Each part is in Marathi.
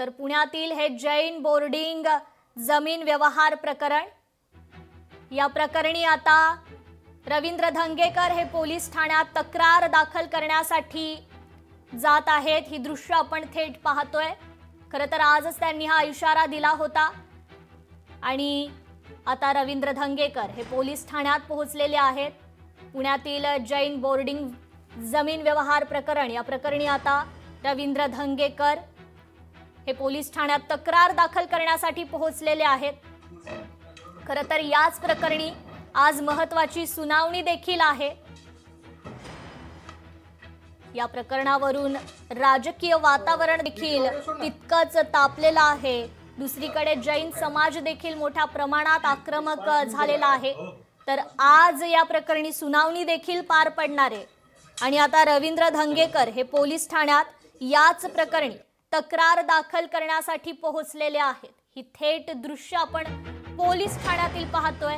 तर पुण्यातील हे जैन बोर्डिंग जमीन व्यवहार प्रकरण, या प्रकरणी आता रवींद्र धंगेकर हे पोलीस ठाण्यात तक्रार दाखल करण्यासाठी जात आहेत। ही दृश्य आपण थेट पाहतोय। खरं तर आजच त्यांनी हा इशारा दिला होता आणि आता रवींद्र धंगेकर हे पोलीस ठाण्यात पोहोचलेले आहेत। पुण्यातील जैन बोर्डिंग जमीन व्यवहार प्रकरण, या प्रकरणी आता रवींद्र धंगेकर हे पोलीस ठाण्यात तक्रार दाखल करण्यासाठी पोहोचलेले आहेत। खरं तर याच प्रकरणी आज महत्त्वाची सुनावणी देखील आहे। या प्रकरणावरून राजकीय वातावरण देखील तितकंच तापलेलं आहे। दुसरीकडे जैन समाज देखील मोठ्या प्रमाणात आक्रमक झालेला आहे। तर आज या प्रकरणी सुनावणी देखील पार पडणार आहे आणि आता रवींद्र धंगेकर हे पोलीस ठाण्यात याच प्रकरणी तक्रार दाखल करण्यासाठी पोहोचलेले आहेत। ही थेट दृश्य आपण पोलीस ठाण्यातील पाहतोय।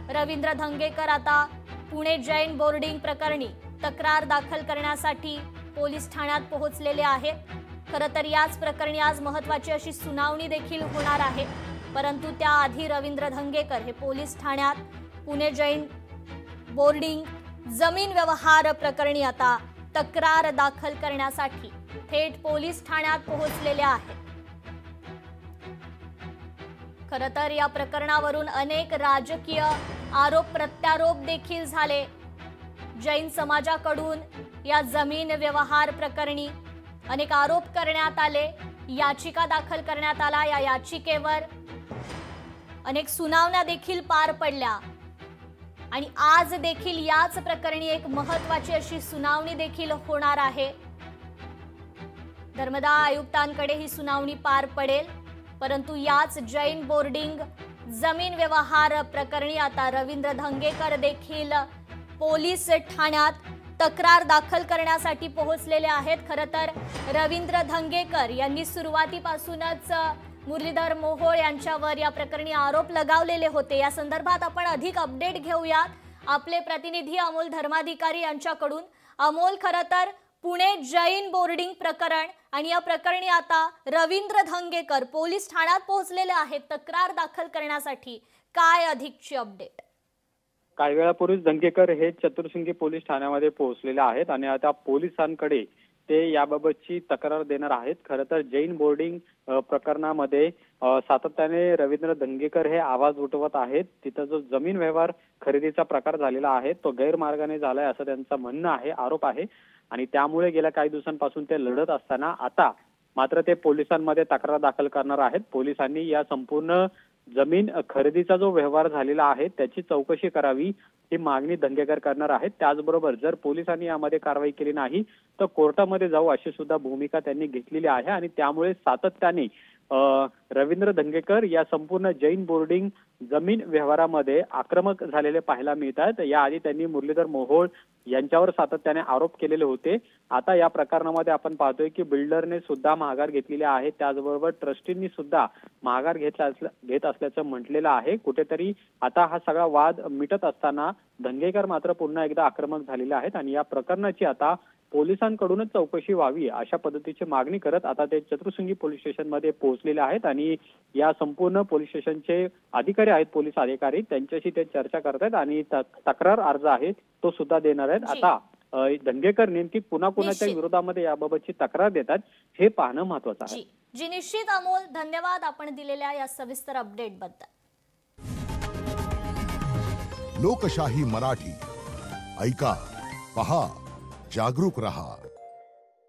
रवींद्र धंगेकर आता पुणे जैन बोर्डिंग प्रकरणी तक्रार दाखल करण्यासाठी पोलीस ठाण्यात पोहोचलेले आहेत। खरं तर याच प्रकरणी आज महत्त्वाची अशी सुनावणी देखील होणार आहे, परंतु त्याआधी रवींद्र धंगेकर हे पोलीस ठाण्यात पुणे जैन बोर्डिंग जमीन व्यवहार प्रकरणी आता तक्रार दाखल करण्यासाठी थेट पोलीस ठाण्यात पोहोचलेले आहेत। खरं तर या प्रकरणावरून अनेक राजकीय आरोप प्रत्यारोप देखील झाले। जैन समाजाकडून या जमीन व्यवहार प्रकरणी अनेक आरोप करण्यात आले, याचिका दाखल करण्यात आला। या याचिकेवर अनेक सुनावण्या देखील पार पडल्या आणि आज देखील याच प्रकरणी एक महत्त्वाची अशी सुनावणी देखील होणार आहे। धर्मदाय आयुक्तांकडे ही सुनावणी पार पडेल, परंतु याच जैन बोर्डिंग जमीन व्यवहार प्रकरणी आता रवींद्र धंगेकर देखील पोलीस ठाण्यात तक्रार दाखल करण्यासाठी पोहोचलेले आहेत। खरं तर रवींद्र धंगेकर यांनी सुरुवातीपासूनच मुरलीधर मोहोळ यांच्यावर या प्रकरणी आरोप लगावलेले होते। या संदर्भात आपण अधिक अपडेट घेऊयात आपले प्रतिनिधी अमोल धर्माधिकारी यांच्याकडून। अमोल, खरं तर पुणे जैन बोर्डिंग प्रकरण आणि या प्रकरणी आता रवींद्र धंगेकर पोलीस ठाण्यात पोहोचलेले आहेत तक्रार दाखल करण्यासाठी, काय अधिकची अपडेट? काही वेळापूर्वीच धंगेकर हे चतुर्सिंगी पोलीस ठाण्यामध्ये पोहोचलेले आहेत आणि आता पोलिसांकडे ते याबाबतची तक्रार देणार आहेत। खरं तर जैन बोर्डिंग प्रकरणामध्ये सातत्याने रवींद्र धंगेकर हे आवाज उठवत आहेत। तिथं जो जमीन व्यवहार खरेदीचा प्रकार झालेला आहे तो गैरमार्गाने झालाय असं त्यांचं म्हणणं आहे, आरोप आहे आणि त्यामुळे गेल्या काही दिवसांपासून ते लढत असताना आता मात्र ते पोलिसांमध्ये तक्रार दाखल करणार आहेत। पोलिसांनी या संपूर्ण जमीन खरेदीचा जो व्यवहार झालेला आहे त्याची चौकशी करावी ही मागणी धंगेकर करणार आहेत। त्याचबरोबर जर पोलिसांनी यामध्ये कारवाई केली नाही तर कोर्टामध्ये जाऊ अशी सुद्धा भूमिका त्यांनी घेतलेली आहे आणि त्यामुळे सातत्याने रवींद्र धंगेकर या संपूर्ण जैन बोर्डिंग जमीन व्यवहारामध्ये आक्रमक झालेले पाहायला मिळतात। याआधी त्यांनी मुरलीधर मोहोळ यांच्यावर सातत्याने आरोप केलेले होते। आता या प्रकरणामध्ये आपण पाहतोय की बिल्डरने सुद्धा माघार घेतलेली आहे, त्याचबरोबर ट्रस्टींनी सुद्धा माघार घेत असल्याचं म्हटलेलं आहे। कुठेतरी आता हा सगळा वाद मिटत असताना धंगेकर मात्र पुन्हा एकदा आक्रमक झालेले आहेत आणि या प्रकरणाची आता पोलिसांकडूनच चौकशी व्हावी अशा पद्धतीची मागणी करत आता ते चतुर्सिंगी पोलीस स्टेशनमध्ये पोहोचलेले आहेत आणि या संपूर्ण पोलीस स्टेशनचे अधिकारी आहेत, पोलीस अधिकारी, त्यांच्याशी ते चर्चा करतायत आणि तक्रार अर्ज आहे तो सुद्धा देणार आहेत। आता धंगेकर नेमकी कुणाच्या विरोधामध्ये याबाबतची तक्रार देतात हे पाहणं महत्त्वाचं आहे। जी निश्चित अमोल, धन्यवाद आपण दिलेल्या या सविस्तर अपडेट बद्दल। लोकशाही मराठी ऐका, पहा, जागरूक रहा।